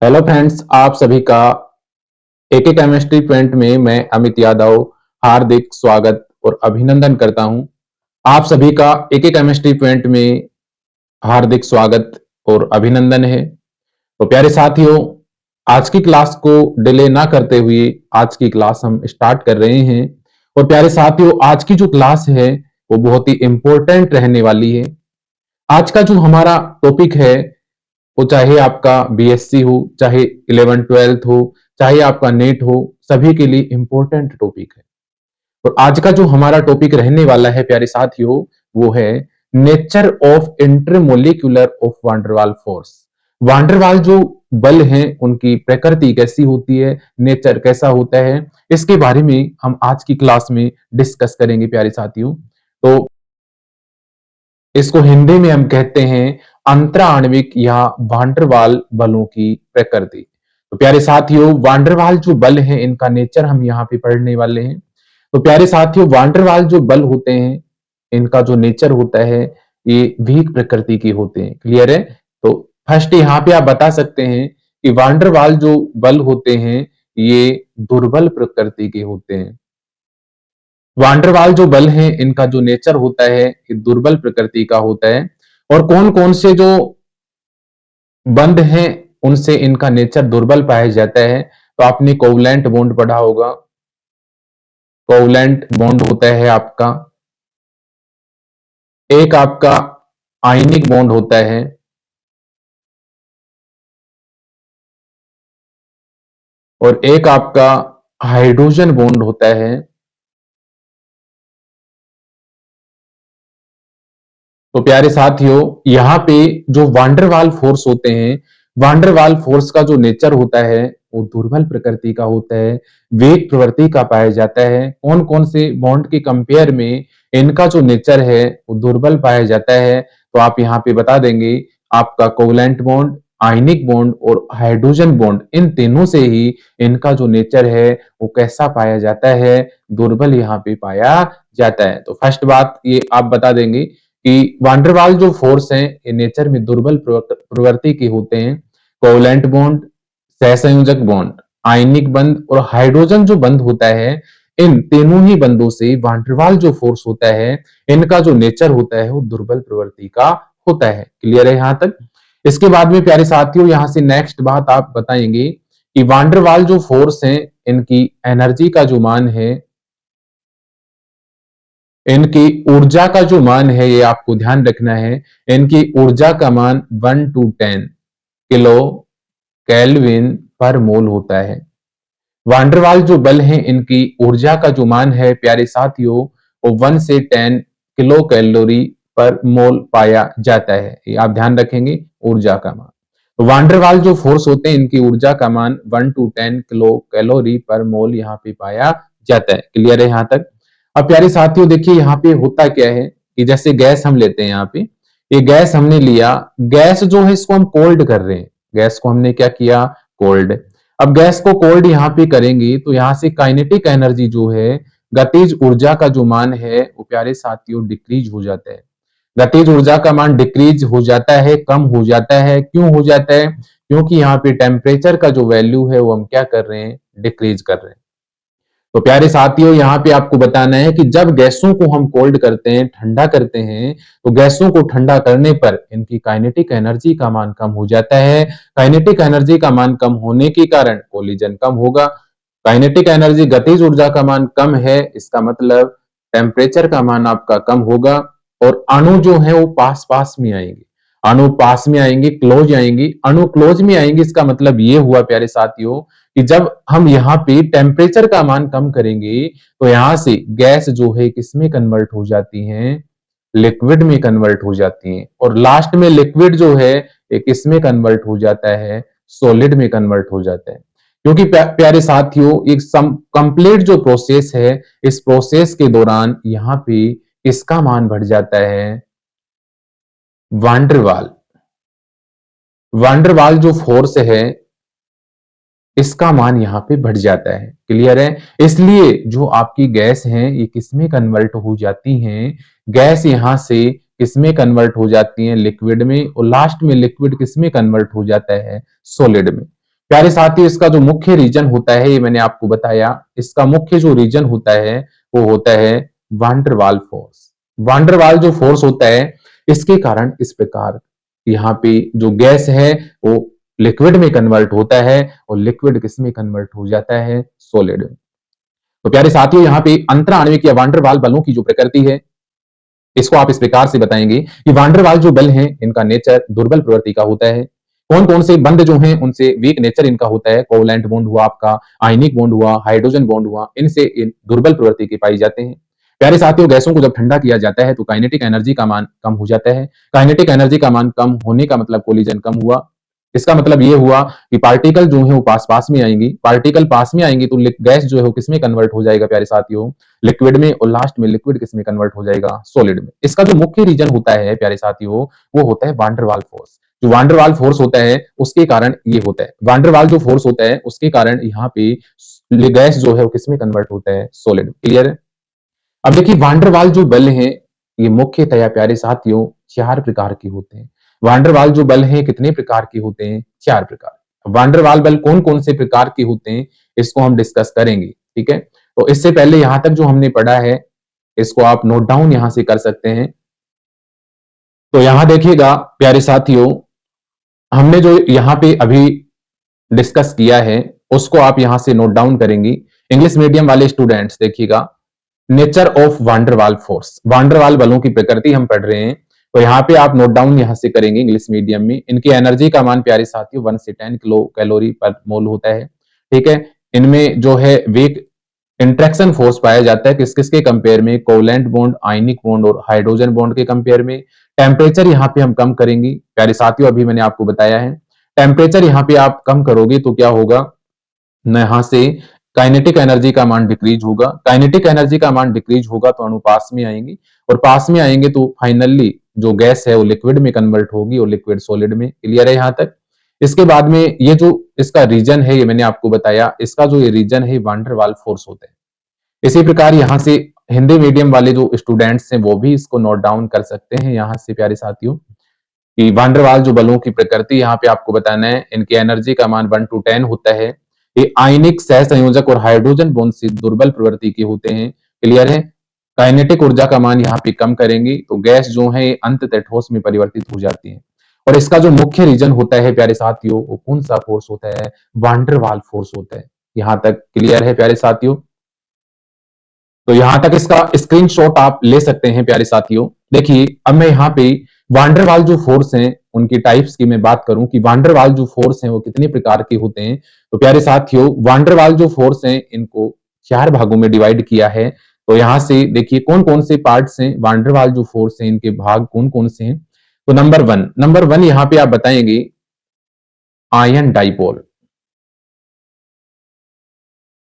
Hello friends, आप सभी का एके केमिस्ट्री पॉइंट में मैं अमित यादव हार्दिक स्वागत और अभिनंदन करता हूं। आप सभी का एके केमिस्ट्री पॉइंट में हार्दिक स्वागत और अभिनंदन है। तो प्यारे साथियों, आज की क्लास को डिले ना करते हुए आज की क्लास हम स्टार्ट कर रहे हैं। और प्यारे साथियों, आज की जो क्लास है वो बहुत ही इंपॉर्टेंट रहने वाली है। आज का जो हमारा टॉपिक है वो चाहे आपका बीएससी हो, चाहे 11th 12th हो, चाहे आपका नेट हो, सभी के लिए इंपॉर्टेंट टॉपिक है। और आज का जो हमारा टॉपिक रहने वाला है प्यारे साथियों, वो है nature of intermolecular of van der Waal force. Van der Waal जो बल हैं उनकी प्रकृति कैसी होती है, नेचर कैसा होता है, इसके बारे में हम आज की क्लास में डिस्कस करेंगे प्यारे साथियों। तो इसको हिंदी में हम कहते हैं अंतराण्विक या वांडरवाल बलों की प्रकृति। तो प्यारे साथियों, वांडरवाल जो बल हैं इनका नेचर हम यहाँ पे पढ़ने वाले हैं। तो प्यारे साथियों, वांडरवाल जो बल होते हैं इनका जो नेचर होता है ये वीक प्रकृति के होते हैं। क्लियर है? तो फर्स्ट यहाँ पे आप बता सकते हैं कि वांडरवाल जो बल होते हैं ये दुर्बल प्रकृति के होते हैं। वांडरवाल जो बल हैं इनका जो नेचर होता है ये दुर्बल प्रकृति का होता है। और कौन कौन से जो बंध हैं उनसे इनका नेचर दुर्बल पाया जाता है। तो आपने कोवलेंट बॉन्ड पढ़ा होगा। कोवलेंट बॉन्ड होता है आपका, एक आपका आयनिक बॉन्ड होता है, और एक आपका हाइड्रोजन बॉन्ड होता है। तो प्यारे साथियों, यहाँ पे जो वांडरवाल फोर्स होते हैं, वांडरवाल फोर्स का जो नेचर होता है वो दुर्बल प्रकृति का होता है, वेग प्रवृत्ति का पाया जाता है। कौन कौन से बॉन्ड के कंपेयर में इनका जो नेचर है वो दुर्बल पाया जाता है? तो आप यहाँ पे बता देंगे आपका कोवलेंट बॉन्ड, आयनिक बॉन्ड और हाइड्रोजन बॉन्ड, इन तीनों से ही इनका जो नेचर है वो कैसा पाया जाता है, दुर्बल यहाँ पे पाया जाता है। तो फर्स्ट बात ये आप बता देंगे कि वांडरवाल जो फोर्स हैं ये नेचर में दुर्बल प्रवृत्ति के होते हैं। कोवलेंट बॉन्ड, सहसंयोजक बॉन्ड, आयनिक बंध और हाइड्रोजन जो बंध होता है, इन तीनों ही बंधों से वांडरवाल जो फोर्स होता है इनका जो नेचर होता है वो दुर्बल प्रवृत्ति का होता है। क्लियर है यहां तक? इसके बाद में प्यारे साथियों यहां से नेक्स्ट बात आप बताएंगे कि वांडरवाल जो फोर्स है इनकी एनर्जी का जो मान है, इनकी ऊर्जा का जो मान है ये आपको ध्यान रखना है। इनकी ऊर्जा का मान 1 to 10 किलो केल्विन पर मोल होता है। वांडरवाल जो बल हैं इनकी ऊर्जा का जो मान है प्यारे साथियों वो 1 से 10 किलो कैलोरी पर मोल पाया जाता है। ये आप ध्यान रखेंगे, ऊर्जा का मान। तो वांडरवाल जो फोर्स होते हैं इनकी ऊर्जा का मान 1 to 10 किलो कैलोरी पर मोल यहाँ पे पाया जाता है। क्लियर है यहाँ तक? अब प्यारे साथियों देखिए यहाँ पे होता क्या है कि जैसे गैस हम लेते हैं, यहाँ पे ये गैस हमने लिया, गैस जो है इसको हम कोल्ड कर रहे हैं, गैस को हमने क्या किया, कोल्ड। अब गैस को कोल्ड यहाँ पे करेंगे तो यहाँ से काइनेटिक एनर्जी जो है, गतिज ऊर्जा का जो मान है वो प्यारे साथियों डिक्रीज हो जाता है। गतिज ऊर्जा का मान डिक्रीज हो जाता है, कम हो जाता है। क्यों हो जाता है? क्योंकि यहाँ पे टेम्परेचर का जो वैल्यू है वो हम क्या कर रहे हैं, डिक्रीज कर रहे हैं। तो प्यारे साथियों यहाँ पे आपको बताना है कि जब गैसों को हम कोल्ड करते हैं, ठंडा करते हैं, तो गैसों को ठंडा करने पर इनकी काइनेटिक एनर्जी का मान कम हो जाता है। काइनेटिक एनर्जी का मान कम होने के कारण कोलिजन कम होगा। काइनेटिक एनर्जी, गतिज ऊर्जा का मान कम है, इसका मतलब टेम्परेचर का मान आपका कम होगा और अणु जो है वो पास पास में आएंगे। अणु पास में आएंगे, क्लोज आएंगे। अणु क्लोज में आएंगे, इसका मतलब ये हुआ प्यारे साथियों कि जब हम यहाँ पे टेम्परेचर का मान कम करेंगे तो यहां से गैस जो है किसमें कन्वर्ट हो जाती हैं, लिक्विड में कन्वर्ट हो जाती हैं। और लास्ट में लिक्विड जो है ये किसमें कन्वर्ट हो जाता है, सॉलिड में कन्वर्ट हो जाता है। क्योंकि प्यारे साथियों एक कंप्लीट जो प्रोसेस है, इस प्रोसेस के दौरान यहाँ पे किसका मान बढ़ जाता है, वांडरवाल। वांडरवाल जो फोर्स है इसका मान यहाँ पे बढ़ जाता है। क्लियर है? इसलिए जो आपकी गैस है ये किसमें कन्वर्ट हो जाती हैं, गैस यहां से किसमें कन्वर्ट हो जाती है, लिक्विड में। और लास्ट में लिक्विड किसमें कन्वर्ट हो जाता है, सॉलिड में। प्यारे साथियों, इसका जो मुख्य रीजन होता है, ये मैंने आपको बताया, इसका मुख्य जो रीजन होता है वो होता है वांडरवाल फोर्स। वांडरवाल जो फोर्स होता है, इसके कारण इस प्रकार यहाँ पे जो गैस है वो लिक्विड में कन्वर्ट होता है, और लिक्विड किस में कन्वर्ट हो जाता है? सॉलिड में। तो प्यारे साथियों, यहाँ पे अंतराण्विक या वांडरवाल बलों की जो प्रकृति है, इसको आप इस प्रकार से बताएंगे कि वांडरवाल जो बल हैं, इनका नेचर दुर्बल प्रवृत्ति का होता है। कौन कौन से बंध जो हैं उनसे वीक नेचर इनका होता है? कोवलेंट बॉन्ड हुआ आपका, आयनिक बॉन्ड हुआ, हाइड्रोजन बॉन्ड हुआ, इनसे इन दुर्बल प्रवृत्ति के पाई जाते हैं। प्यारे साथियों, गैसों को जब ठंडा किया जाता है तो काइनेटिक एनर्जी का मान कम हो जाता है। काइनेटिक एनर्जी का मान कम होने का मतलब कोलिजन कम हुआ। इसका मतलब ये हुआ कि पार्टिकल जो है वो पास पास में आएंगी, पार्टिकल पास में आएंगी तो गैस जो है वो किसमें कन्वर्ट हो जाएगा प्यारे साथियों? लिक्विड में, और लास्ट में लिक्विड किस में कन्वर्ट हो जाएगा? सॉलिड में। इसका जो मुख्य रीजन होता है प्यारे साथियों, वो होता है वांडरवाल फोर्स। जो वांडरवाल फोर्स होता है उसके कारण ये होता है, वांडरवाल जो फोर्स होता है उसके कारण यहाँ पे गैस जो है वो किसमें कन्वर्ट होता है? सॉलिड। क्लियर है? अब देखिए, वांडरवाल जो बल हैं ये मुख्यतया प्यारे साथियों 4 प्रकार के होते हैं। वांडरवाल जो बल हैं कितने प्रकार के होते हैं? 4 प्रकार। वांडरवाल बल कौन कौन से प्रकार के होते हैं, इसको हम डिस्कस करेंगे। ठीक है, तो इससे पहले यहां तक जो हमने पढ़ा है इसको आप नोट डाउन यहां से कर सकते हैं। तो यहां देखिएगा प्यारे साथियों, हमने जो यहां पे अभी डिस्कस किया है उसको आप यहां से नोट डाउन करेंगी। इंग्लिश मीडियम वाले स्टूडेंट्स देखिएगा, nature of van der Waal force, van der Waal बलों की प्रकृति हम पढ़ रहे हैं। तो यहाँ पे आप नोट डाउन यहां से करेंगे इंग्लिश मीडियम में। इनकी एनर्जी का मान प्यारे साथियों 1 से 10 किलो कैलोरी पर मोल होता है। ठीक है, इनमें जो है वीक इंट्रैक्शन फोर्स पाया जाता है किस किस के कंपेयर में? कोवलेंट बॉन्ड, आयनिक बॉन्ड और हाइड्रोजन बॉन्ड के कंपेयर में। टेम्परेचर यहाँ पे हम कम करेंगे प्यारे साथियों, अभी मैंने आपको बताया है। टेम्परेचर यहाँ पे आप कम करोगे तो क्या होगा? यहां से काइनेटिक एनर्जी का मान डिक्रीज होगा। काइनेटिक एनर्जी का मान डिक्रीज होगा तो अणु पास में आएंगे, और पास में आएंगे तो फाइनली जो गैस है वो लिक्विड में कन्वर्ट होगी, और लिक्विड सॉलिड में। क्लियर है यहां तक? इसके बाद में ये जो इसका रीजन है ये मैंने आपको बताया, इसका जो ये रीजन है वांडरवाल फोर्स होता है। इसी प्रकार यहां से हिंदी मीडियम वाले जो स्टूडेंट्स हैं वो भी इसको नोट डाउन कर सकते हैं यहां से प्यारे साथियों, कि वांडरवाल जो बलों की प्रकृति यहाँ पे आपको बताना है, इनकी एनर्जी का मान 1 to 10 होता है। ये आयनिक सह संयोजक और हाइड्रोजन बॉन्ड से दुर्बल प्रवृत्ति के होते हैं। क्लियर है? काइनेटिक ऊर्जा का मान यहाँ पे कम करेंगे तो गैस जो है अंततः ठोस में परिवर्तित हो जाती है। और इसका जो मुख्य रीजन होता है प्यारे साथियों, वो कौन सा फोर्स होता है? वांडरवाल फोर्स होता है। यहां तक क्लियर है प्यारे साथियों? तो यहां तक इसका स्क्रीनशॉट आप ले सकते हैं प्यारे साथियों। देखिए, अब मैं यहाँ पे वांडरवाल जो फोर्स हैं उनकी टाइप्स की मैं बात करूं कि वांडरवाल जो फोर्स हैं वो कितने प्रकार के होते हैं, तो प्यारे साथियों वांडरवाल जो फोर्स हैं इनको 4 भागों में डिवाइड किया है। तो यहां से देखिए कौन कौन से पार्ट्स हैं वांडरवाल जो फोर्स हैं, इनके भाग कौन कौन से हैं। तो नंबर वन यहाँ पे आप बताएंगे आयन डाइपोल।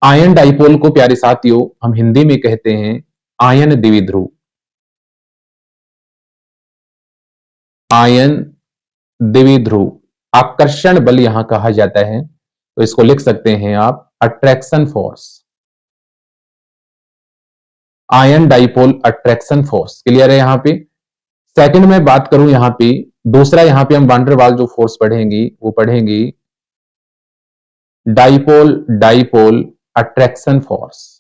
आयन डाइपोल को प्यारे साथियों हम हिंदी में कहते हैं आयन द्विध्रुव। आयन द्विध्रुव आकर्षण बल यहां कहा जाता है, तो इसको लिख सकते हैं आप attraction force. Ion dipole attraction force. Clear है यहां पे? सेकंड में बात करूं यहां पे, दूसरा यहां पे हम वांडरवाल जो फोर्स पढ़ेंगे वो पढ़ेंगे डाइपोल डाइपोल अट्रैक्शन फोर्स।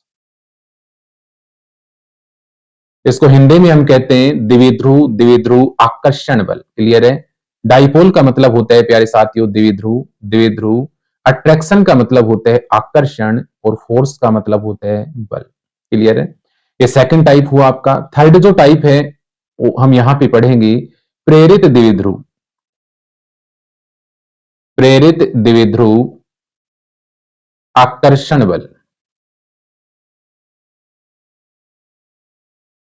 इसको हिंदी में हम कहते हैं द्विध्रुव द्विध्रुव आकर्षण बल। क्लियर है? डाइपोल का मतलब होता है प्यारे साथियों द्विध्रुव द्विध्रुव, अट्रैक्शन का मतलब होता है आकर्षण, और फोर्स का मतलब होता है बल। क्लियर है? ये सेकंड टाइप हुआ आपका। थर्ड जो टाइप है वो हम यहां पे पढ़ेंगे प्रेरित द्विध्रुव। प्रेरित द्विध्रुव आकर्षण बल।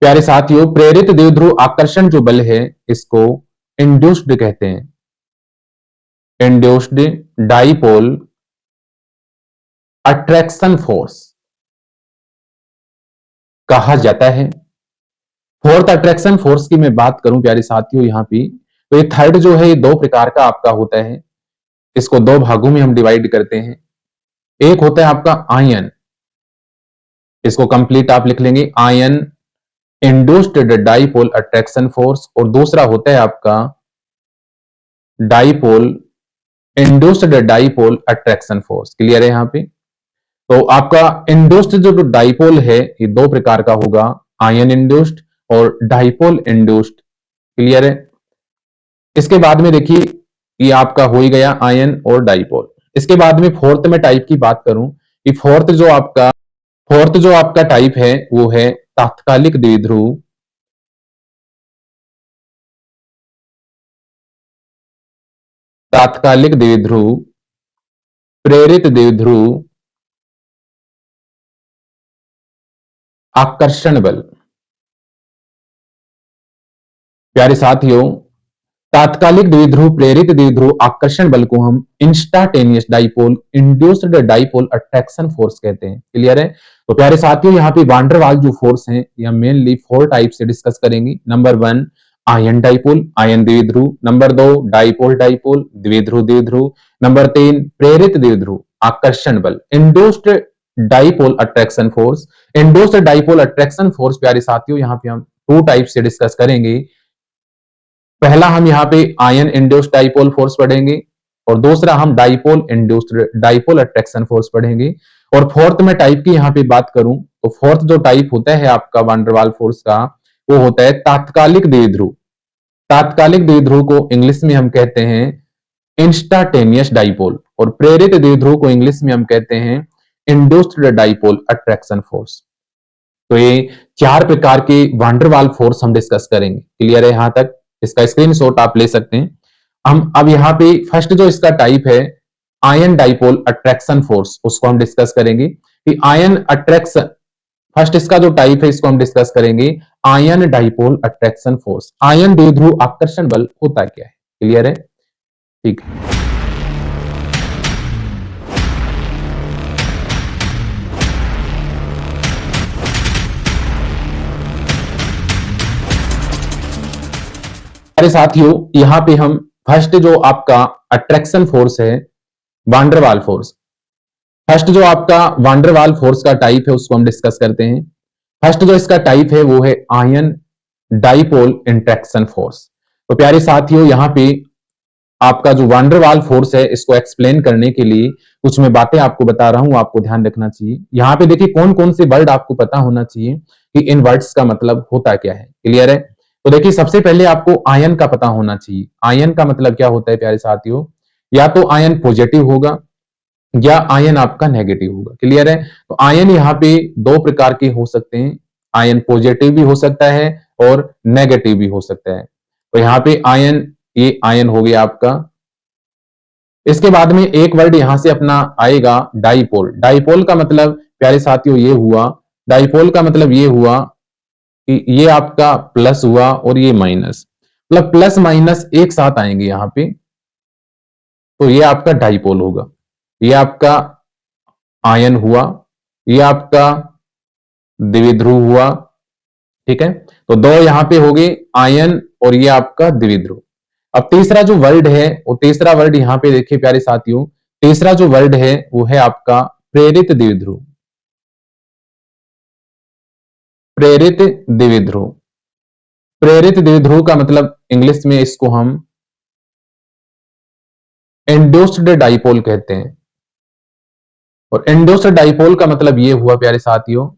प्यारे साथियों, प्रेरित द्विध्रुव आकर्षण जो बल है इसको इंड्यूस्ड कहते हैं। इंड्यूस्ड डाइपोल अट्रैक्शन फोर्स कहा जाता है। फोर्थ अट्रैक्शन फोर्स की मैं बात करूं प्यारे साथियों यहां पे, तो ये थर्ड जो है ये 2 प्रकार का आपका होता है। इसको 2 भागों में हम डिवाइड करते हैं। एक होता है आपका आयन, इसको कंप्लीट आप लिख लेंगे ion induced dipole attraction force, और दूसरा होता है आपका dipole induced dipole attraction force. Clear है यहाँ पे? तो आपका इंड्यूस्ड जो डाइपोल है ये दो प्रकार का होगा, आयन इंड्यूस्ड और डाइपोल इंड्यूस्ड। क्लियर है? इसके बाद में देखिए ये आपका हो ही गया आयन और डाइपोल। इसके बाद में फोर्थ में टाइप की बात करूं कि फोर्थ जो आपका टाइप है वो है तात्कालिक द्विध्रुव। तात्कालिक द्विध्रुव, प्रेरित द्विध्रुव आकर्षण बल। प्यारे साथियों, तात्कालिक द्विध्रुव प्रेरित द्विध्रुव आकर्षण बल को हम instantaneous dipole induced dipole attraction force कहते हैं। क्लियर है? तो प्यारे साथियों यहाँ पे वान डेर वाल जो फोर्स है यह मेनली फोर टाइप से डिस्कस करेंगे। नंबर 1 आयन डाइपोल, आयन द्विध्रुव। नंबर 2 डाइपोल डाइपोल, द्विध्रुव द्विध्रुव। नंबर 3 प्रेरित द्विध्रुव आकर्षण बल, induced dipole attraction force. Induced dipole attraction force प्यारे साथियों यहाँ पे हम टू टाइप से डिस्कस करेंगे। पहला हम यहाँ पे आयन इंड्यूस्ड डाइपोल फोर्स पढ़ेंगे और दूसरा हम dipole induced dipole attraction force पढ़ेंगे। और फोर्थ में टाइप की यहाँ पे बात करूं तो फोर्थ जो टाइप होता है आपका वान डेर वाल फोर्स का वो होता है तात्कालिक द्विध्रुव। तात्कालिक द्विध्रुव को इंग्लिश में हम कहते हैं इंस्टाटेनियस डाइपोल और प्रेरित द्विध्रुव को इंग्लिश में हम कहते हैं इंड्यूस्ड डाइपोल अट्रैक्शन फोर्स। तो ये चार प्रकार के वान डेर वाल फोर्स हम डिस्कस करेंगे। क्लियर है यहां तक? इसका स्क्रीनशॉट आप ले सकते हैं। हम अब यहाँ पे फर्स्ट जो इसका टाइप है आयन डाइपोल अट्रैक्शन फोर्स उसको हम डिस्कस करेंगे कि आयन अट्रैक्शन, फर्स्ट इसका जो टाइप है इसको हम डिस्कस करेंगे ion dipole attraction force. Ion द्विध्रुव आकर्षण बल होता क्या है? क्लियर है? ठीक है। साथियों यहां पे हम फर्स्ट जो आपका अट्रैक्शन फोर्स है वान डेर वाल फोर्स, फर्स्ट जो आपका वान डेर वाल फोर्स का टाइप है उसको हम डिस्कस करते हैं। फर्स्ट जो इसका टाइप है वो है आयन डाइपोल इंट्रैक्शन फोर्स। तो प्यारे साथियों यहां पे आपका जो वान डेर वाल फोर्स है इसको एक्सप्लेन करने के लिए कुछ मैं बातें आपको बता रहा हूं, आपको ध्यान रखना चाहिए। यहां पे देखिए कौन कौन से वर्ड आपको पता होना चाहिए कि इन वर्ड्स का मतलब होता क्या है। क्लियर है? तो देखिए सबसे पहले आपको आयन का पता होना चाहिए। आयन का मतलब क्या होता है प्यारे साथियों? या तो आयन पॉजिटिव होगा या आयन आपका नेगेटिव होगा। क्लियर है? तो आयन यहाँ पे दो प्रकार के हो सकते हैं, आयन पॉजिटिव भी हो सकता है और नेगेटिव भी हो सकता है। तो यहाँ पे आयन, ये आयन हो गया आपका। इसके बाद में एक वर्ड यहां से अपना आएगा डाइपोल। डाइपोल का मतलब प्यारे साथियों ये हुआ, डाइपोल का मतलब ये हुआ कि ये आपका प्लस हुआ और ये माइनस, मतलब प्लस माइनस एक साथ आएंगे यहां पे, तो ये आपका डाइपोल होगा। ये आपका आयन हुआ, ये आपका द्विध्रुव हुआ। ठीक है? तो दो यहां पे हो गए आयन और ये आपका द्विध्रुव। अब तीसरा जो वर्ड है वो तीसरा वर्ड यहां पे देखिए प्यारे साथियों, तीसरा जो वर्ड है वो है आपका प्रेरित द्विध्रुव। प्रेरित द्विध्रुव, प्रेरित द्विध्रुव का मतलब इंग्लिश में इसको हम इंड्यूस्ड डाइपोल कहते हैं। और इंड्यूस्ड डाइपोल का मतलब ये हुआ प्यारे साथियों,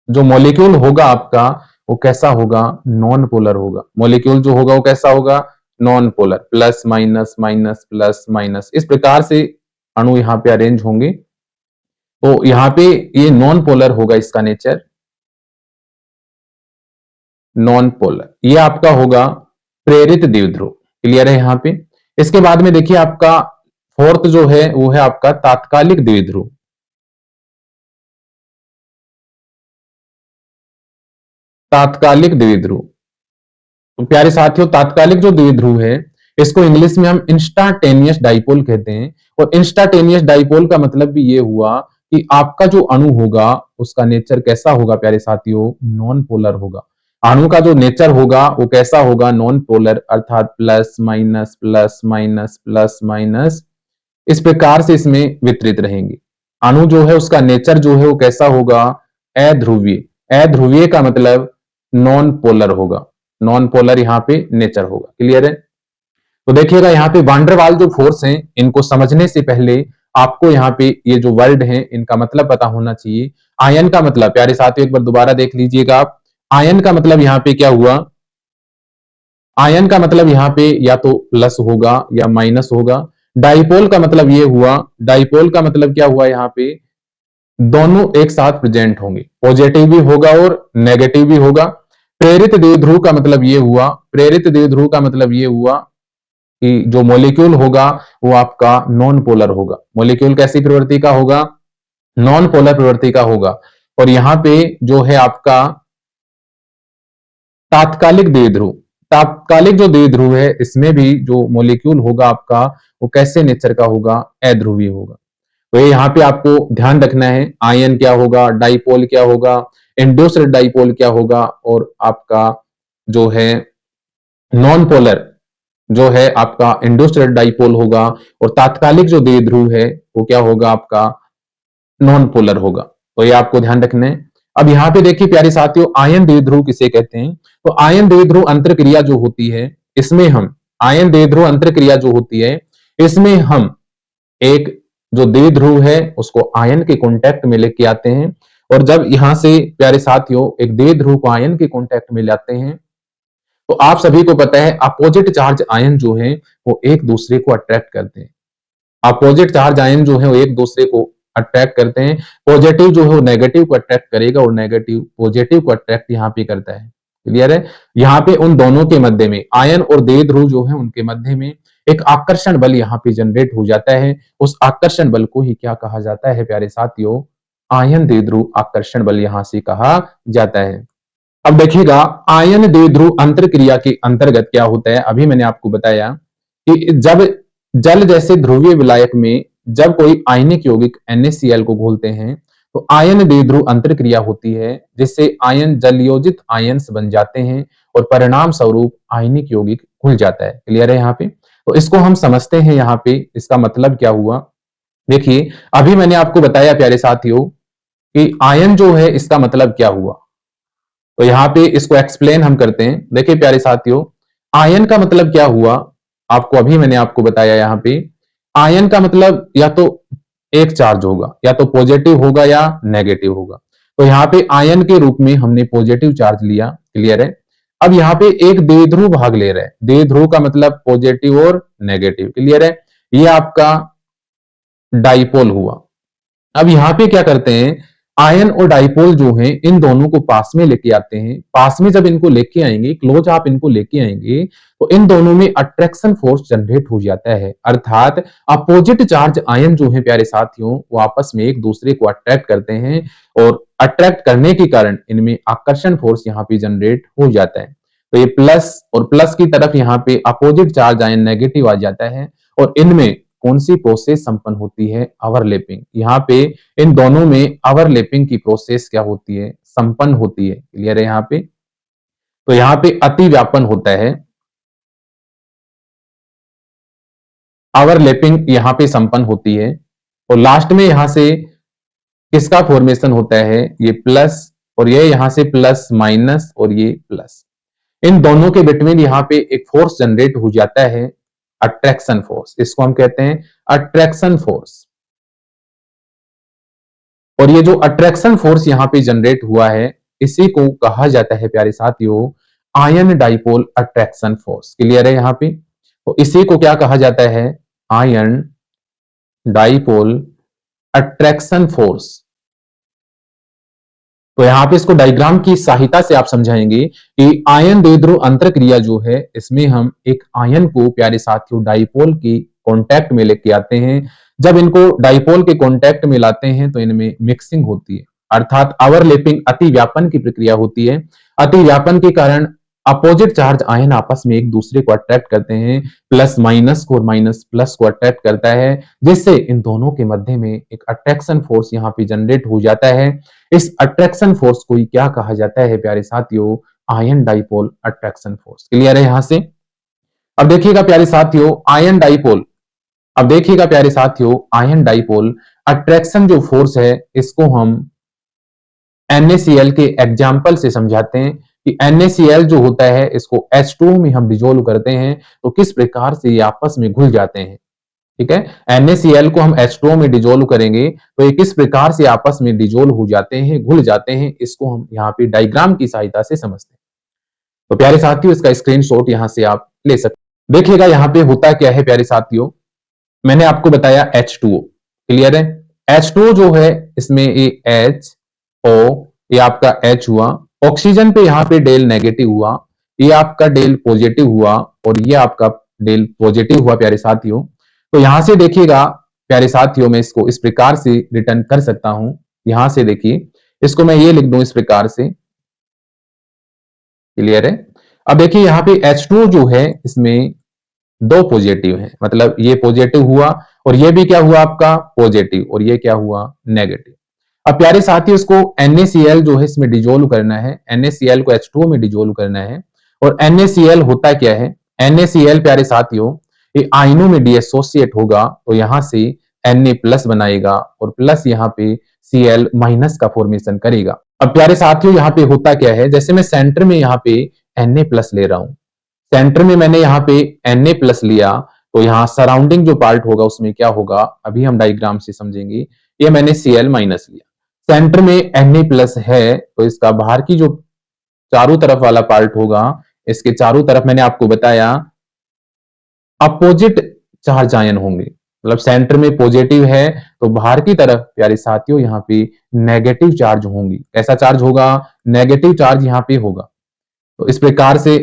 जो मॉलिक्यूल होगा आपका वो कैसा होगा? नॉन पोलर होगा। मॉलिक्यूल जो होगा वो कैसा होगा? Non polar, plus minus minus plus minus, इस प्रकार से अणु यहां पे अरेंज होंगे। तो यहां पे ये नॉन पोलर होगा, इसका नेचर नॉन पोलर। ये आपका होगा प्रेरित द्विध्रुव। क्लियर है यहां पे? इसके बाद में देखिए आपका फोर्थ जो है वो है आपका तात्कालिक द्विध्रुव। तात्कालिक द्विध्रुव, तो प्यारे साथियों तात्कालिक जो द्विध्रुव है इसको इंग्लिश में हम इंस्टाटेनियस डाइपोल कहते हैं। और इंस्टाटेनियस डाइपोल का मतलब भी ये हुआ कि आपका जो अणु होगा उसका नेचर कैसा होगा प्यारे साथियों? नॉन पोलर होगा। अणु का जो नेचर होगा वो कैसा होगा? नॉन पोलर, अर्थात plus minus plus minus plus minus, इस प्रकार से इसमें वितरित रहेंगे। अणु जो है उसका नेचर जो है वो कैसा होगा? अध्रुवीय। अध्रुवीय का मतलब नॉन पोलर होगा। नॉन पोलर यहाँ पे नेचर होगा। क्लियर है? तो देखिएगा यहाँ पे वांडरवाल जो फोर्स हैं, इनको समझने से पहले आपको यहाँ पे ये जो वर्ड हैं इनका मतलब पता होना चाहिए। आयन का मतलब प्यारे साथियों एक बार दोबारा देख लीजिएगा आप। आयन का मतलब यहाँ पे क्या हुआ? आयन का मतलब यहाँ पे या तो प्लस होगा या माइनस होगा। डाइपोल का मतलब ये हुआ, डाइपोल का मतलब क्या हुआ? यहाँ पे दोनों एक साथ प्रेजेंट होंगे, पॉजिटिव भी होगा और नेगेटिव भी होगा। प्रेरित द्विध्रुव का मतलब ये हुआ, प्रेरित द्विध्रुव का मतलब ये हुआ कि जो मॉलिक्यूल होगा वो आपका नॉन पोलर होगा। मॉलिक्यूल कैसी प्रवृत्ति का होगा? नॉन पोलर प्रवृत्ति का होगा। और यहां पे जो है आपका तात्कालिक द्विध्रुव, तात्कालिक जो द्विध्रुव है इसमें भी जो मॉलिक्यूल होगा आपका वो कैसे नेचर का होगा? अध्रुवीय होगा। तो ये यहाँ पे आपको ध्यान रखना है, आयन क्या होगा, डाइपोल क्या होगा, इंड्यूस्ड डाइपोल क्या होगा, और आपका जो है नॉन पोलर जो है आपका इंड्यूस्ड डाइपोल होगा, और तात्कालिक जो द्विध्रुव है वो क्या होगा? आपका नॉन पोलर होगा। तो ये आपको ध्यान रखना है। अब यहाँ पे देखिए प्यारे साथियों, आयन द्विध्रुव किसे कहते हैं? तो आयन द्विध्रुव अंतर क्रिया जो होती है इसमें हम, आयन द्विध्रुव अंतर क्रिया जो होती है इसमें हम एक जो द्विध्रुव है उसको आयन के कांटेक्ट में लेके आते हैं, और जब यहां से प्यारे साथियों एक द्विध्रुव को आयन के कांटेक्ट में लाते हैं तो आप सभी को पता है अपोजिट चार्ज आयन जो है वो एक दूसरे को अट्रैक्ट करते हैं। अपोजिट चार्ज आयन जो है वो एक दूसरे को अट्रैक्ट करते हैं। पॉजिटिव जो है वो नेगेटिव को अट्रैक्ट करेगा और नेगेटिव पॉजिटिव को अट्रैक्ट यहाँ पे करता है। क्लियर है? यहाँ पे उन दोनों के मध्य में, आयन और द्विध्रुव जो है उनके मध्य में एक आकर्षण बल यहाँ पे जनरेट हो जाता है। उस आकर्षण बल को ही क्या कहा जाता है प्यारे साथियों? आयन द्विध्रुव आकर्षण बल यहाँ से कहा जाता है। अब देखिएगा आयन द्विध्रुव अंतर क्रिया के अंतर्गत क्या होता है, अभी मैंने आपको बताया कि जब जल जैसे ध्रुवीय विलायक में जब कोई आयनिक यौगिक NaCl को घोलते हैं तो आयन द्विध्रुव अंतर क्रिया होती है, जिससे आयन जलयोजित आयन्स बन जाते हैं और परिणाम स्वरूप आयनिक यौगिक घुल जाता है। क्लियर है यहाँ पे? तो इसको हम समझते हैं यहाँ पे इसका मतलब क्या हुआ। देखिए अभी मैंने आपको बताया प्यारे साथियों कि आयन जो है इसका मतलब क्या हुआ, तो यहाँ पे इसको एक्सप्लेन हम करते हैं। देखिए प्यारे साथियों, आयन का मतलब क्या हुआ, आपको अभी मैंने आपको बताया। यहाँ पे आयन का मतलब या तो एक चार्ज होगा, या तो पॉजिटिव होगा या नेगेटिव होगा। तो यहाँ पे आयन के रूप में हमने पॉजिटिव चार्ज लिया। क्लियर है? अब यहाँ पे एक द्विध्रुव भाग ले रहा है। द्विध्रुव का मतलब पॉजिटिव और नेगेटिव। क्लियर है? ये आपका डाइपोल हुआ। अब यहाँ पे क्या करते हैं, आयन और डाइपोल जो है इन दोनों को पास में लेके आते हैं। पास में जब इनको लेके आएंगे, क्लोज आप इनको लेके आएंगे, तो इन दोनों में अट्रैक्शन फोर्स जनरेट हो जाता है। अर्थात अपोजिट चार्ज आयन जो है प्यारे साथियों वो आपस में एक दूसरे को अट्रैक्ट करते हैं, और अट्रैक्ट करने के कारण इनमें आकर्षण फोर्स यहाँ पे जनरेट हो जाता है। तो ये प्लस और प्लस की तरफ यहाँ पे अपोजिट चार्ज आयन नेगेटिव आ जाता है, और इनमें कौन सी प्रोसेस संपन्न होती है? ओवरलैपिंग। यहाँ पे इन दोनों में ओवरलैपिंग की प्रोसेस क्या होती है? संपन्न होती है। क्लियर है यहाँ पे? तो यहाँ पे अति व्यापन होता है, ओवरलैपिंग यहाँ पे संपन्न होती है, और लास्ट में यहां से किसका फॉर्मेशन होता है? ये प्लस, और ये यहां से प्लस माइनस और ये प्लस, इन दोनों के बिटवीन यहाँ पे एक फोर्स जनरेट हो जाता है, अट्रैक्शन फोर्स। इसको हम कहते हैं अट्रैक्शन फोर्स। और ये जो अट्रैक्शन फोर्स यहाँ पे जनरेट हुआ है इसी को कहा जाता है प्यारे साथियों ion dipole attraction force. Clear है यहाँ पे? तो इसी को क्या कहा जाता है? Ion dipole attraction force. तो यहाँ पे इसको डायग्राम की सहायता से आप समझाएंगे कि आयन द्विध्रुव अंतर क्रिया जो है इसमें हम एक आयन को प्यारे साथियों डाइपोल की कांटेक्ट में लेके आते हैं। जब इनको डाइपोल के कांटेक्ट में लाते हैं तो इनमें मिक्सिंग होती है, अर्थात ओवरलैपिंग अति व्यापन की प्रक्रिया होती है। अति व्यापन के कारण अपोजिट चार्ज आयन आपस में एक दूसरे को अट्रैक्ट करते हैं, प्लस माइनस को और माइनस प्लस को अट्रैक्ट करता है, जिससे इन दोनों के मध्य में एक अट्रैक्शन फोर्स यहाँ पे जनरेट हो जाता है। इस अट्रैक्शन फोर्स को ही क्या कहा जाता है प्यारे साथियों? Ion dipole attraction force. Clear है यहां से? अब देखिएगा प्यारे साथियों आयन डाइपोल, अब देखिएगा प्यारे साथियों आयन डाइपोल अट्रैक्शन जो फोर्स है इसको हम NaCl के एग्जाम्पल से समझाते हैं। कि NaCl जो होता है इसको H2O में हम डिजोल्व करते हैं तो किस प्रकार से ये आपस में घुल जाते हैं। ठीक है, NaCl को हम H2O में डिजोल्व करेंगे तो ये किस प्रकार से आपस में डिजोल्व हो जाते हैं, घुल जाते हैं, इसको हम यहाँ पे डायग्राम की सहायता से समझते हैं। तो प्यारे साथियों, इसका स्क्रीनशॉट यहाँ से आप ले सकते हैं। देखिएगा यहाँ पे होता क्या है प्यारे साथियों, मैंने आपको बताया H2O, क्लियर है। H2O जो है इसमें ये HO, ये आपका H हुआ, ऑक्सीजन पे यहाँ पे डेल नेगेटिव हुआ, ये आपका डेल पॉजिटिव हुआ और ये आपका डेल पॉजिटिव हुआ प्यारे साथियों। तो यहां से देखिएगा प्यारे साथियों, मैं इसको इस प्रकार से रिटर्न कर सकता हूं। यहां से देखिए, इसको मैं ये लिख दूं इस प्रकार से, क्लियर है। अब देखिए यहाँ पे H2O जो है इसमें दो पॉजिटिव है, मतलब ये पॉजिटिव हुआ और ये भी क्या हुआ आपका पॉजिटिव, और ये क्या हुआ नेगेटिव। अब प्यारे साथियों, इसको NaCl जो है इसमें डिजोल्व करना है, NaCl को H2O में डिजोल्व करना है। और NaCl होता क्या है, NaCl प्यारे साथियों ये आयनों में डिएसोसिएट होगा तो यहां से Na प्लस बनाएगा और प्लस यहाँ पे Cl माइनस का फॉर्मेशन करेगा। अब प्यारे साथियों यहाँ पे होता क्या है, जैसे मैं सेंटर में यहाँ पे Na प्लस ले रहा हूं, सेंटर में मैंने यहाँ पे Na प्लस लिया तो यहाँ सराउंडिंग जो पार्ट होगा उसमें क्या होगा, अभी हम डायग्राम से समझेंगे। ये मैंने Cl माइनस लिया, सेंटर में Na प्लस है तो इसका बाहर की जो चारों तरफ वाला पार्ट होगा, इसके चारों तरफ मैंने आपको बताया अपोजिट चार्ज आयन होंगे, मतलब सेंटर में पॉजिटिव है तो बाहर की तरफ प्यारे साथियों यहाँ पे नेगेटिव चार्ज होंगी। कैसा चार्ज होगा, नेगेटिव चार्ज यहाँ पे होगा। तो इस प्रकार से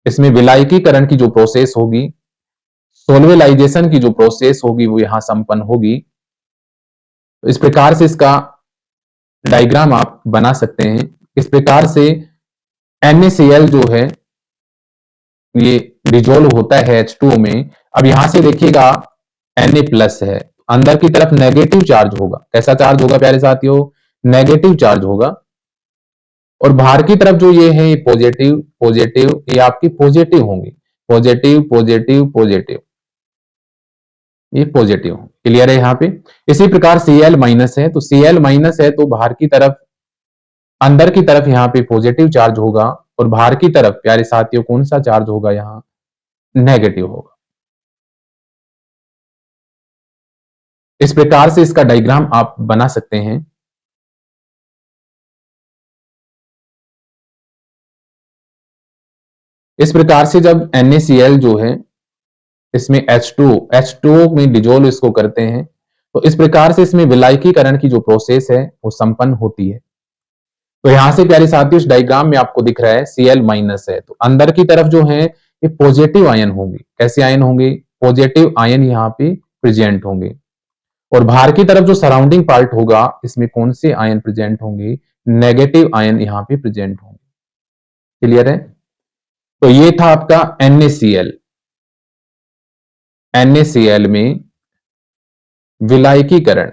इसमें विलायकीकरण की जो प्रोसेस होगी, सोल्वेलाइजेशन की जो प्रोसेस होगी वो यहां संपन्न होगी। तो इस प्रकार से इसका डायग्राम आप बना सकते हैं। इस प्रकार से NaCl जो है ये डिजोल्व होता है H2O में। अब यहां से देखिएगा Na प्लस है, अंदर की तरफ नेगेटिव चार्ज होगा। कैसा चार्ज होगा प्यारे साथियों, नेगेटिव चार्ज होगा। और बाहर की तरफ जो ये है ये पॉजिटिव पॉजिटिव, ये आपकी पॉजिटिव होंगी, पॉजिटिव पॉजिटिव पॉजिटिव, ये पॉजिटिव। क्लियर है यहाँ पे। इसी प्रकार Cl माइनस है, तो Cl माइनस है तो बाहर की तरफ, अंदर की तरफ यहाँ पे पॉजिटिव चार्ज होगा और बाहर की तरफ प्यारे साथियों कौन सा चार्ज होगा, यहाँ नेगेटिव होगा। इस प्रकार से इसका डायग्राम आप बना सकते हैं। इस प्रकार से जब NaCl जो है इसमें H2O में डिजोल्व इसको करते हैं तो इस प्रकार से इसमें विलायकीकरण की जो प्रोसेस है वो संपन्न होती है। तो यहां से प्यारे साथियों इस डायग्राम में आपको दिख रहा है Cl माइनस है तो अंदर की तरफ जो है ये पॉजिटिव आयन होंगे। कैसे आयन होंगे, पॉजिटिव आयन यहाँ पे प्रेजेंट होंगे। और बाहर की तरफ जो सराउंडिंग पार्ट होगा इसमें कौन से आयन प्रेजेंट होंगे, नेगेटिव आयन यहाँ पे प्रेजेंट होंगे। क्लियर है। तो ये था आपका NaCl। NaCl में विलायकीकरण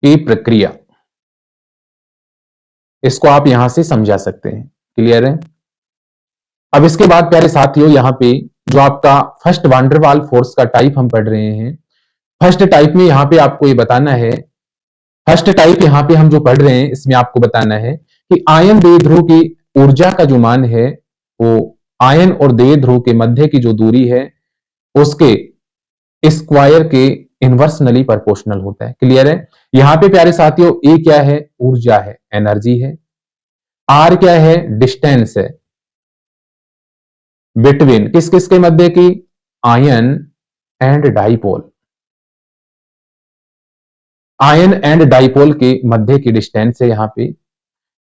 की प्रक्रिया, इसको आप यहां से समझा सकते हैं। क्लियर है। अब इसके बाद प्यारे साथियों यहाँ पे जो आपका फर्स्ट वांडरवाल फोर्स का टाइप हम पढ़ रहे हैं, फर्स्ट टाइप में यहाँ पे आपको ये बताना है, फर्स्ट टाइप यहाँ पे हम जो पढ़ रहे हैं इसमें आपको बताना है कि आयन द्विध्रुव की ऊर्जा का जो मान है वो आयन और द्विध्रुव के मध्य की जो दूरी है उसके स्क्वायर के इनवर्सनली प्रोपोर्शनल होता है। क्लियर है। यहां पे प्यारे साथियों ए क्या है, ऊर्जा है, एनर्जी है। आर क्या है, डिस्टेंस है बिटवीन किस किस के मध्य की, ion and dipole, ion and dipole के मध्य की डिस्टेंस है यहां पे।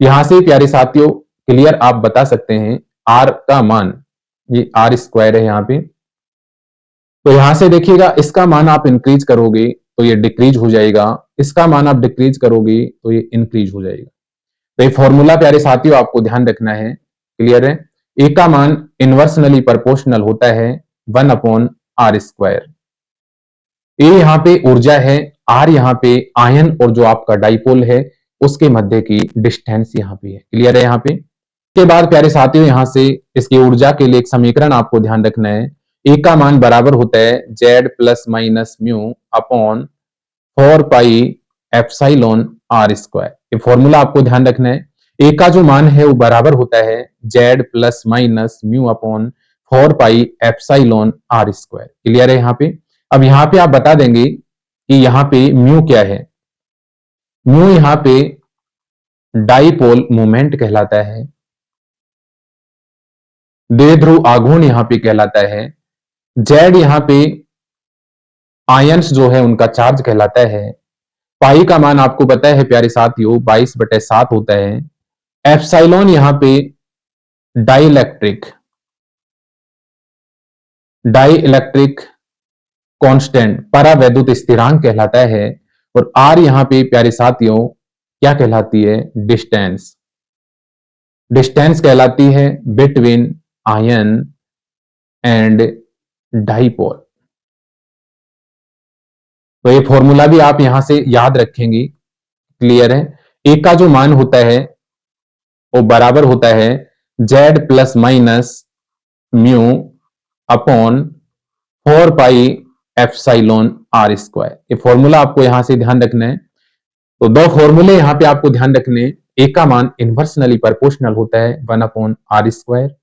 यहां से प्यारे साथियों क्लियर आप बता सकते हैं आर का मान, ये आर स्क्वायर है यहां पे। तो यहां से देखिएगा इसका मान आप इंक्रीज करोगे तो ये डिक्रीज हो जाएगा, इसका मान आप डिक्रीज करोगे तो ये इंक्रीज हो जाएगा। तो ये फॉर्मूला प्यारे साथियों आपको ध्यान रखना है। क्लियर है। ए का मान इनवर्सनली प्रोपोर्शनल होता है 1/r स्क्वायर। ए यहाँ पे ऊर्जा है, आर यहाँ पे आयन और जो आपका डाइपोल है उसके मध्य की डिस्टेंस यहाँ पे है। क्लियर है। यहाँ पे के बाद प्यारे साथियों यहां से इसकी ऊर्जा के लिए एक समीकरण आपको ध्यान रखना है। ए का मान बराबर होता है Z plus minus mu upon 4 pi epsilon r square. ये फॉर्मूला आपको ध्यान रखना है। ए का जो मान है वो बराबर होता है Z plus minus mu upon 4 pi epsilon r square. Clear है यहाँ पे। अब यहाँ पे आप बता देंगे कि यहाँ पे म्यू क्या है। म्यू यहाँ पे डाइपोल मोमेंट कहलाता है, द्विध्रुव आघूर्ण यहाँ पे कहलाता है, जेड यहाँ पे आयंस जो है उनका चार्ज कहलाता है, पाई का मान आपको पता है प्यारे साथियों 22/7 होता है, एप्सिलॉन यहाँ पे डाइलेक्ट्रिक कांस्टेंट परावैद्युत स्थिरांक कहलाता है, और आर यहाँ पे प्यारे साथियों क्या कहलाती है, डिस्टेंस कहलाती है बिटवीन आयन एंड डाइपोल। तो ये फॉर्मूला भी आप यहां से याद रखेंगे। क्लियर है। ए का जो मान होता है वो बराबर होता है Z plus minus mu upon 4 pi epsilon r square. ये फॉर्मूला आपको यहां से ध्यान रखना है। तो दो फॉर्मूले यहां पे आपको ध्यान रखने हैं। ए का मान इनवर्सनली प्रोपोर्शनल होता है 1 अपॉन आर स्क्वायर।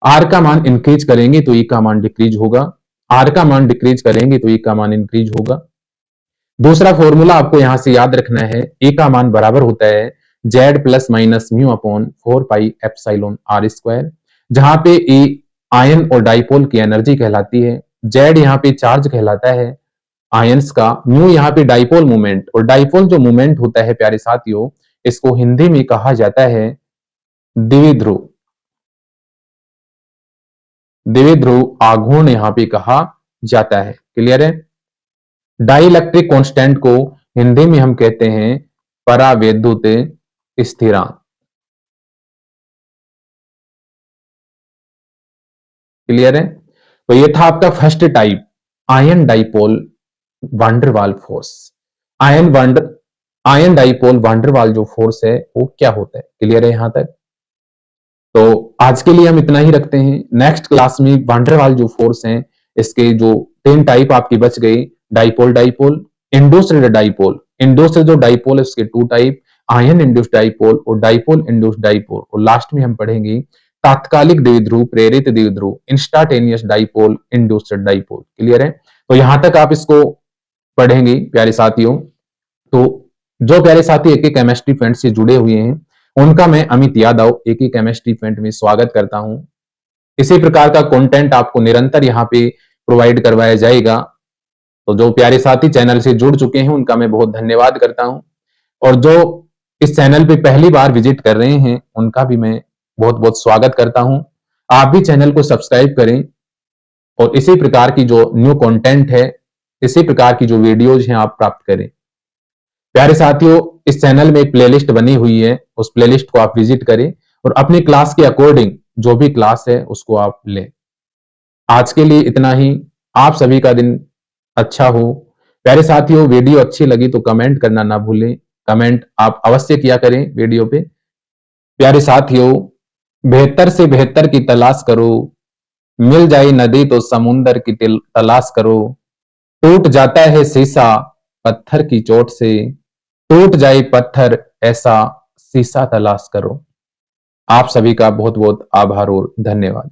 आर का मान इंक्रीज करेंगे तो ए का मान डिक्रीज होगा, आर का मान डिक्रीज करेंगे तो ए का मान इंक्रीज होगा। दूसरा फॉर्मूला आपको यहां से याद रखना है, ए का मान बराबर होता है Z plus minus mu upon 4 pi epsilon r square, जहां पे ए आयन और डाइपोल की एनर्जी कहलाती है, जेड यहाँ पे चार्ज कहलाता है आयंस का, म्यू यहाँ पे डाइपोल मूवमेंट, और डाइपोल जो मूवमेंट होता है प्यारे साथियों इसको हिंदी में कहा जाता है द्विध्रुव आघूर्ण यहाँ पे कहा जाता है। क्लियर है। डाइलेक्ट्रिक कांस्टेंट को हिंदी में हम कहते हैं परावैद्युत स्थिरांक। क्लियर है। तो ये था आपका first type, ion dipole van der Waal force. Ion dipole van der Waal जो फोर्स है वो क्या होता है। क्लियर है यहां तक। तो आज के लिए हम इतना ही रखते हैं। नेक्स्ट क्लास में वांडरवाल जो फोर्स है इसके जो 10 टाइप आपकी बच गई, डाइपोल, इंड्यूस्ड डाइपोल, इंड्यूस्ड जो डाइपोल है उसके 2 टाइप, आयन इंड्यूस्ड डाइपोल और डाइपोल इंड्यूस्ड डाइपोल, और लास्ट में हम पढ़ेंगे तात्कालिक द्विध्रुव, प्रेरित द्विध्रुव, इंस्टाटेनियस डाइपोल, इंड्यूस्ड डाइपोल। क्लियर है। तो यहां तक आप इसको पढ़ेंगे प्यारे साथियों। तो जो प्यारे साथी एक केमिस्ट्री फ्रेंड से जुड़े हुए हैं उनका मैं अमित यादव एक केमिस्ट्री फ्रेंड में स्वागत करता हूं। इसी प्रकार का कंटेंट आपको निरंतर यहाँ पे प्रोवाइड करवाया जाएगा। तो जो प्यारे साथी चैनल से जुड़ चुके हैं उनका मैं बहुत धन्यवाद करता हूं, और जो इस चैनल पे पहली बार विजिट कर रहे हैं उनका भी मैं बहुत बहुत स्वागत करता हूं। आप भी चैनल को सब्सक्राइब करें और इसी प्रकार की जो न्यू कंटेंट है, इसी प्रकार की जो वीडियोज हैं आप प्राप्त करें। प्यारे साथियों इस चैनल में एक प्लेलिस्ट बनी हुई है, उस प्लेलिस्ट को आप विजिट करें और अपनी क्लास के अकॉर्डिंग जो भी क्लास है उसको आप लें। आज के लिए इतना ही। आप सभी का दिन अच्छा हो। प्यारे साथियों वीडियो अच्छी लगी तो कमेंट करना ना भूलें, कमेंट आप अवश्य किया करें वीडियो पे। प्यारे साथियों बेहतर से बेहतर की तलाश करो, मिल जाए नदी तो समुंदर की तलाश करो, टूट जाता है शीशा पत्थर की चोट से, टूट जाए पत्थर ऐसा शीशा तलाश करो। आप सभी का बहुत बहुत आभार और धन्यवाद।